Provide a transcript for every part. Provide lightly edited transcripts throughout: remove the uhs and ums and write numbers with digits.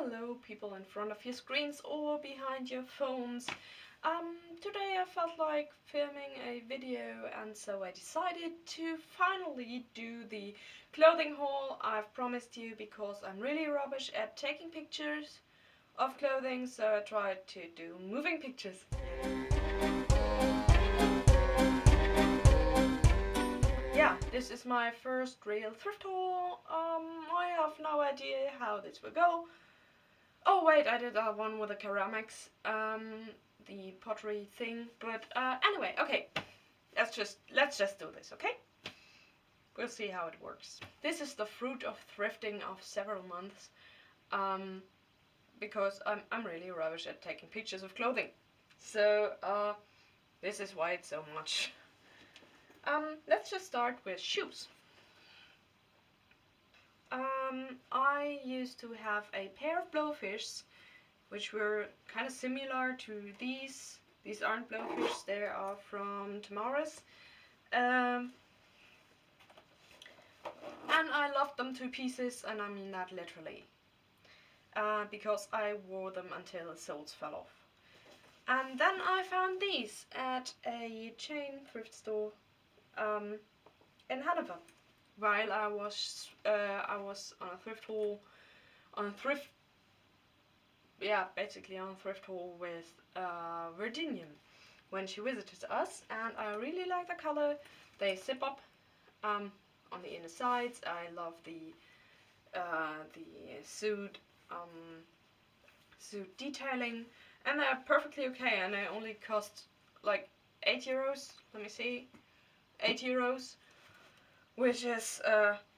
Hello people in front of your screens or behind your phones. Today I felt like filming a video, and so I decided to finally do the clothing haul I've promised you, because I'm really rubbish at taking pictures of clothing, so I tried to do moving pictures. Yeah, this is my first real thrift haul. I have no idea how this will go. Oh wait, I did one with the ceramics, the pottery thing. But anyway, okay, let's just do this, okay? We'll see how it works. This is the fruit of thrifting of several months, because I'm really rubbish at taking pictures of clothing. So this is why it's so much. Let's just start with shoes. I used to have a pair of blowfish, which were kind of similar to these. These aren't blowfish, they are from Tshirt. And I loved them to pieces, and I mean that literally. Because I wore them until the soles fell off. And then I found these at a chain thrift store in Hanover. While I was on a thrift haul, basically on a thrift haul with Virginia when she visited us, and I really like the color. They zip up on the inner sides. I love the suit detailing, and they're perfectly okay. And they only cost like €8. Let me see, €8. Which is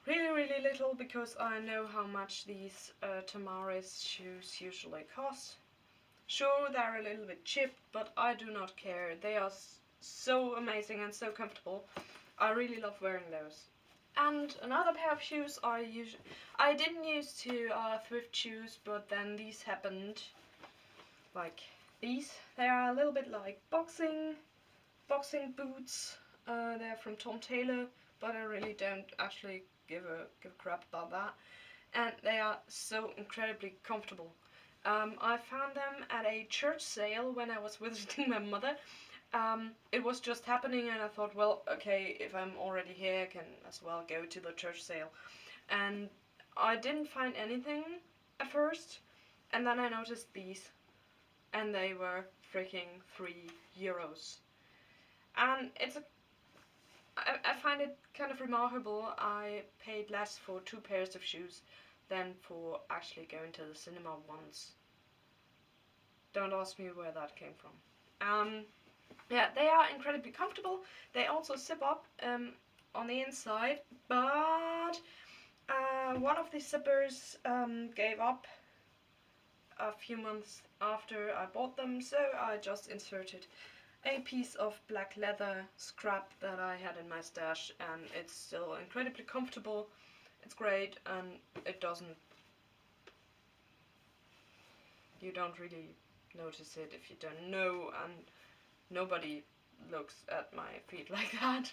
really little, because I know how much these Tshirt shoes usually cost. Sure, they're a little bit cheap, but I do not care. They are so amazing and so comfortable. I really love wearing those. And another pair of shoes I didn't used to thrift shoes, but then these happened. Like these. They are a little bit like boxing boots. They're from Tom Taylor, but I really don't actually give a crap about that. And they are so incredibly comfortable. I found them at a church sale when I was visiting my mother. It was just happening, and I thought, well, okay, if I'm already here, I can as well go to the church sale. And I didn't find anything at first, and then I noticed these, and they were freaking €3. And I find it kind of remarkable. I paid less for 2 pairs of shoes than for actually going to the cinema once. Don't ask me where that came from. Yeah, they are incredibly comfortable. They also zip up on the inside, but one of the zippers gave up a few months after I bought them, so I just inserted a piece of black leather scrap that I had in my stash, and it's still incredibly comfortable. It's great, and you don't really notice it if you don't know, and nobody looks at my feet like that.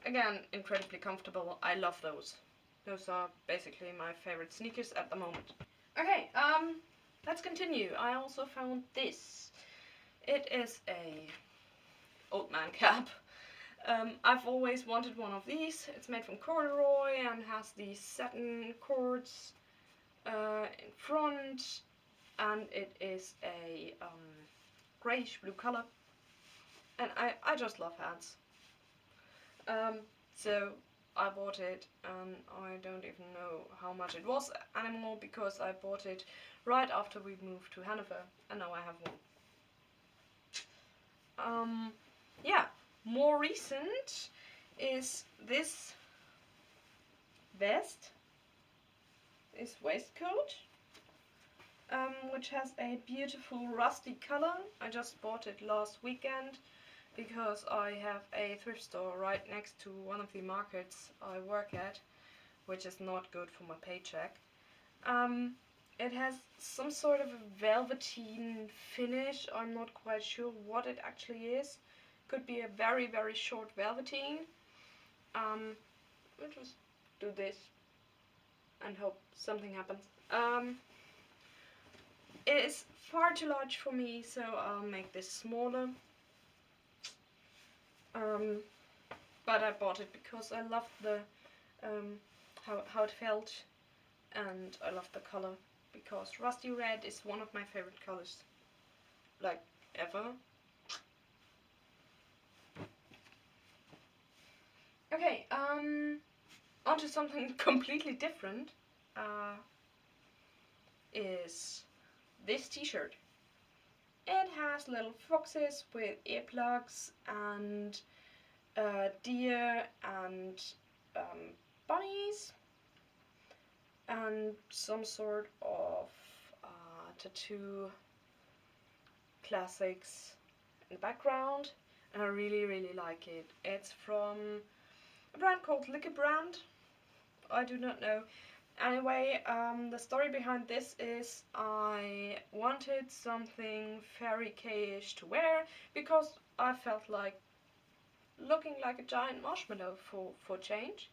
Again, incredibly comfortable. I love those. Those are basically my favorite sneakers at the moment. Okay, let's continue. I also found this. It is a old man cap. I've always wanted one of these. It's made from corduroy and has these satin cords in front, and it is a greyish blue color. And I just love hats. So I bought it, and I don't even know how much it was anymore, because I bought it right after we moved to Hanover, and now I have one. Yeah, more recent is this vest, this waistcoat, which has a beautiful rusty color. I just bought it last weekend because I have a thrift store right next to one of the markets I work at, which is not good for my paycheck. It has some sort of a velveteen finish. I'm not quite sure what it actually is. Could be a very short velveteen. We'll just do this and hope something happens. it is far too large for me, so I'll make this smaller. But I bought it because I loved the how it felt, and I love the color because rusty red is one of my favorite colors, like ever. Okay, onto something completely different. Is this t-shirt. It has little foxes with earplugs and deer and bunnies and some sort of tattoo classics in the background, and I really like it. It's from a brand called Liquor Brand. I do not know. Anyway, the story behind this is I wanted something fairy K-ish to wear because I felt like looking like a giant marshmallow for change,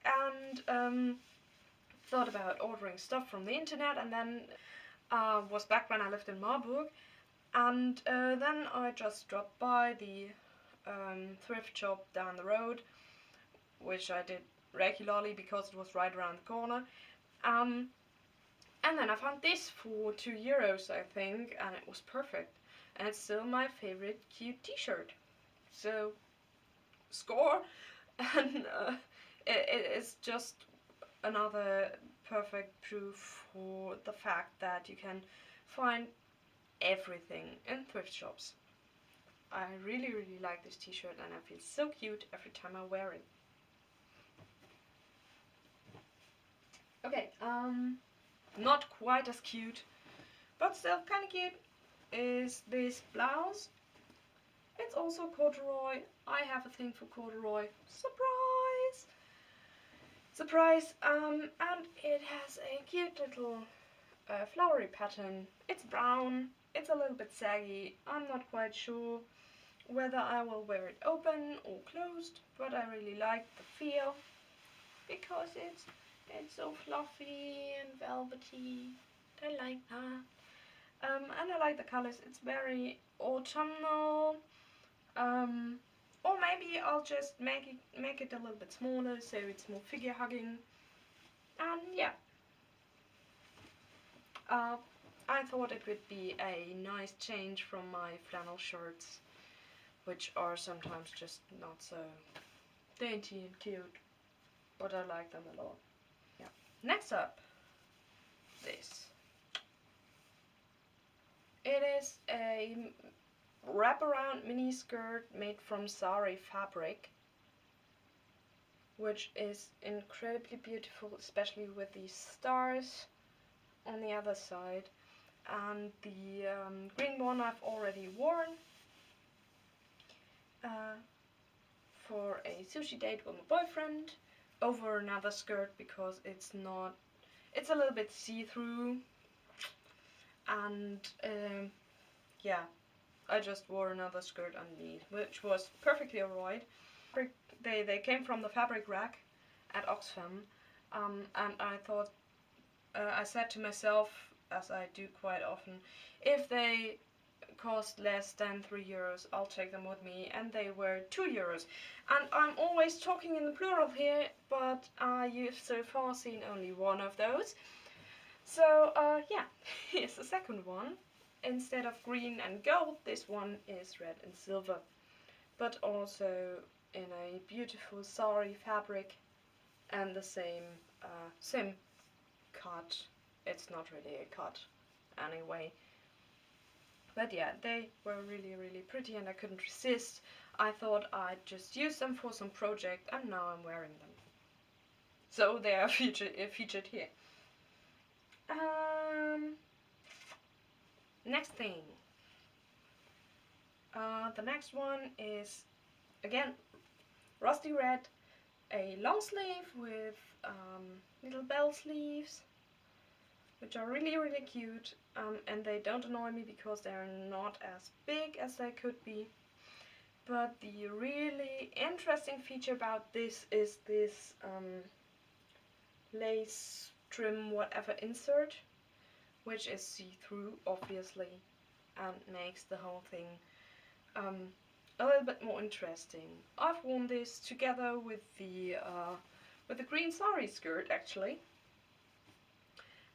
and thought about ordering stuff from the internet, and then was back when I lived in Marburg, and then I just dropped by the thrift shop down the road, which I did regularly because it was right around the corner, and then I found this for €2 I think, and it was perfect, and it's still my favorite cute t-shirt, so score. And it is just another perfect proof for the fact that you can find everything in thrift shops. I really like this t-shirt, and I feel so cute every time I wear it. Okay, not quite as cute, but still kind of cute, is this blouse. It's also corduroy. I have a thing for corduroy. Surprise! Surprise! And it has a cute little flowery pattern. It's brown. It's a little bit saggy. I'm not quite sure whether I will wear it open or closed, but I really like the feel because it's so fluffy and velvety. I like that. And I like the colors. It's very autumnal. Or maybe I'll just make it a little bit smaller so it's more figure hugging. And yeah. I thought it would be a nice change from my flannel shirts, which are sometimes just not so dainty and cute, but I like them a lot. Yeah. Next up, this. It is a wraparound mini skirt made from sari fabric, which is incredibly beautiful, especially with these stars on the other side. And the green one I've already worn for a sushi date with my boyfriend over another skirt because it's a little bit see-through, and yeah, I just wore another skirt underneath, which was perfectly alright. They came from the fabric rack at Oxfam, and I thought, I said to myself, as I do quite often, if they cost less than €3, I'll take them with me, and they were €2. And I'm always talking in the plural here, but you've so far seen only one of those. So yeah, here's the second one. Instead of green and gold, this one is red and silver, but also in a beautiful sari fabric and the same cut. It's not really a cut anyway, but yeah, they were really pretty, and I couldn't resist. I thought I'd just use them for some project, and now I'm wearing them, so they are featured here. Next thing. The next one is, again, rusty red, a long sleeve with little bell sleeves, which are really cute, and they don't annoy me because they're not as big as they could be. But the really interesting feature about this is this lace trim whatever insert, which is see-through, obviously, and makes the whole thing a little bit more interesting. I've worn this together with the green sari skirt, actually,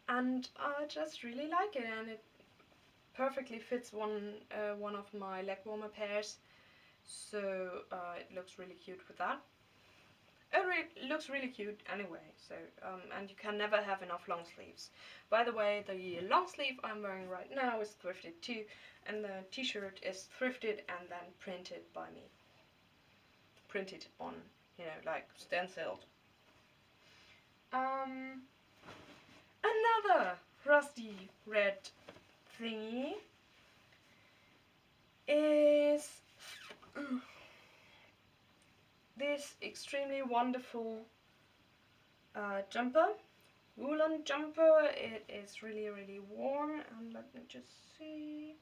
and I just really like it, and it perfectly fits one of my leg warmer pairs, so it looks really cute with that. It looks really cute anyway, so and you can never have enough long sleeves. By the way, the long sleeve I'm wearing right now is thrifted too, and the t-shirt is thrifted and then printed by me. Printed on, you know, like stenciled. Another rusty red thingy is this extremely wonderful jumper, woolen jumper. It is really, really warm, and let me just see.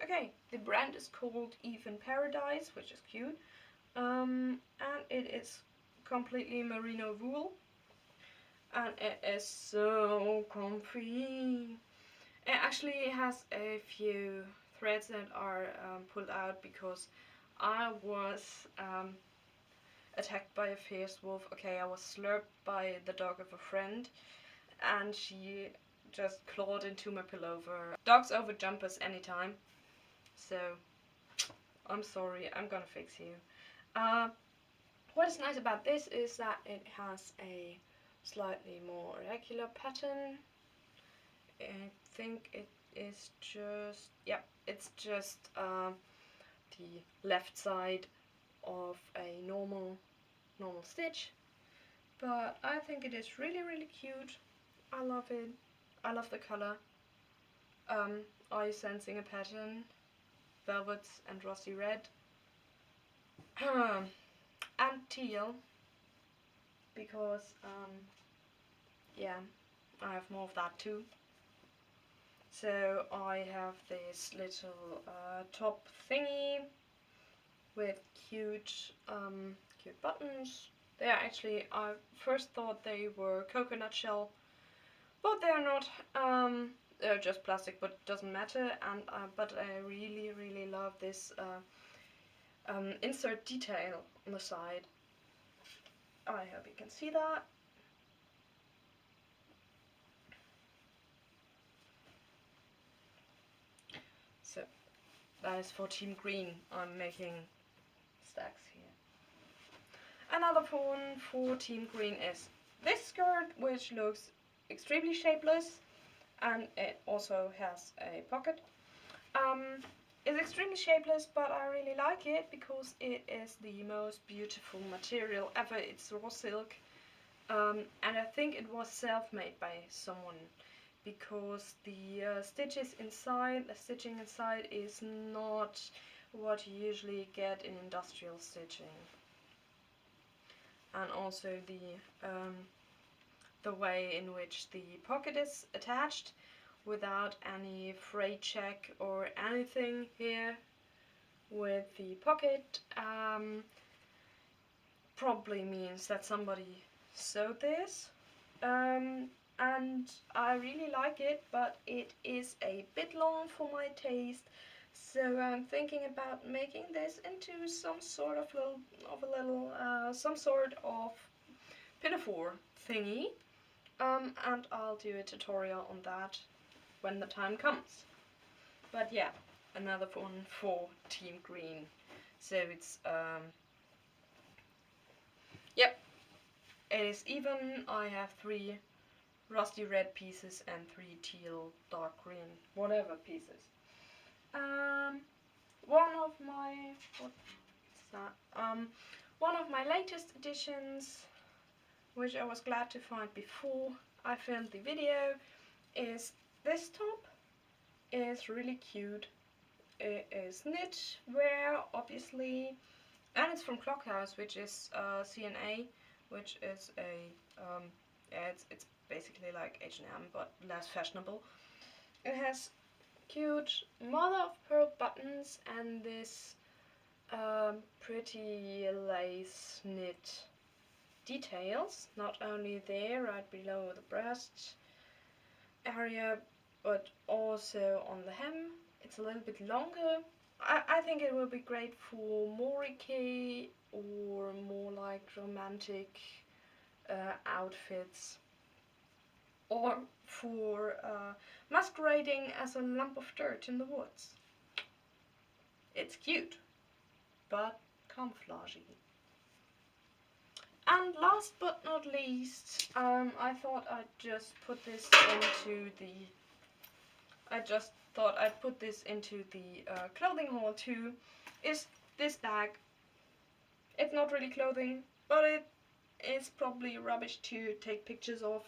Okay, the brand is called Eve in Paradise, which is cute, and it is completely merino wool, and it is so comfy. It actually has a few threads that are pulled out because I was attacked by a fierce wolf. Okay, I was slurped by the dog of a friend, and she just clawed into my pullover. Dogs over jumpers anytime, so I'm sorry, I'm gonna fix you. What is nice about this is that it has a slightly more regular pattern. I think it is just, yeah, it's just the left side of a normal stitch, but I think it is really, really cute. I love it. I love the color. Are you sensing a pattern? Velvets and rusty red. And teal, because yeah, I have more of that too. So I have this little top thingy with cute buttons. They are actually, I first thought they were coconut shell, but they're not. They're just plastic, but it doesn't matter. And but I really, really love this insert detail on the side. I hope you can see that. So that is for Team Green. I'm making stacks here. Another one for Team Green is this skirt, which looks extremely shapeless, and it also has a pocket. It's extremely shapeless, but I really like it because it is the most beautiful material ever. It's raw silk, and I think it was self-made by someone, because the stitching inside is not what you usually get in industrial stitching. And also the way in which the pocket is attached without any freight check or anything here with the pocket probably means that somebody sewed this, and I really like it, but it is a bit long for my taste, so I'm thinking about making this into some sort of some sort of pinafore thingy, and I'll do a tutorial on that when the time comes. But yeah, another one for Team Green. So it's yep, it is even. I have 3 rusty red pieces and 3 teal, dark green, whatever pieces. One of my latest additions, which I was glad to find before I filmed the video, is this top. It's really cute. It is knit wear, obviously, and it's from Clockhouse, which is CNA, which is a yeah, it's basically like H&M but less fashionable. It has cute mother of pearl buttons and this pretty lace knit details, not only there right below the breast area but also on the hem it's a little bit longer. I think it will be great for morike or more like romantic outfits, or for masquerading as a lump of dirt in the woods. It's cute, but camouflagey. And last but not least, I thought I'd just put this into the. I just thought I'd put this into the clothing haul too. Is this bag? It's not really clothing, but it is probably rubbish to take pictures of.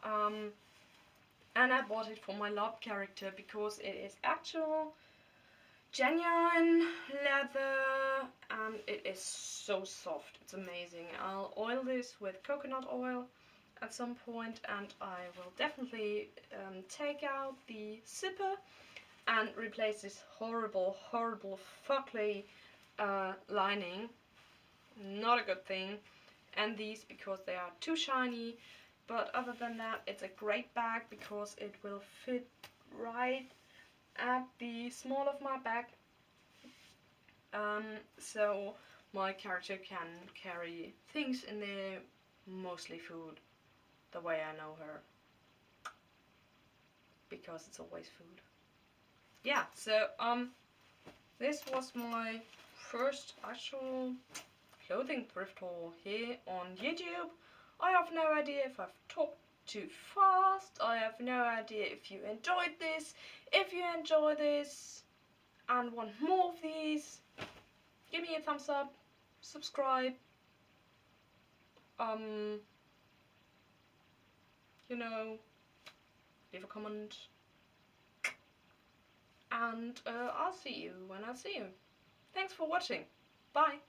And I bought it for my lab character because it is actual genuine leather and it is so soft. It's amazing. I'll oil this with coconut oil at some point, and I will definitely take out the zipper and replace this horrible fugly lining. Not a good thing. And these because they are too shiny, but other than that it's a great bag because it will fit right at the small of my back, so my character can carry things in there, mostly food, the way I know her, because it's always food. Yeah, so this was my first actual clothing thrift haul here on YouTube. I have no idea if I've talked too fast. I have no idea if you enjoyed this. If you enjoy this and want more of these, give me a thumbs up, subscribe, you know, leave a comment, and I'll see you when I see you. Thanks for watching. Bye.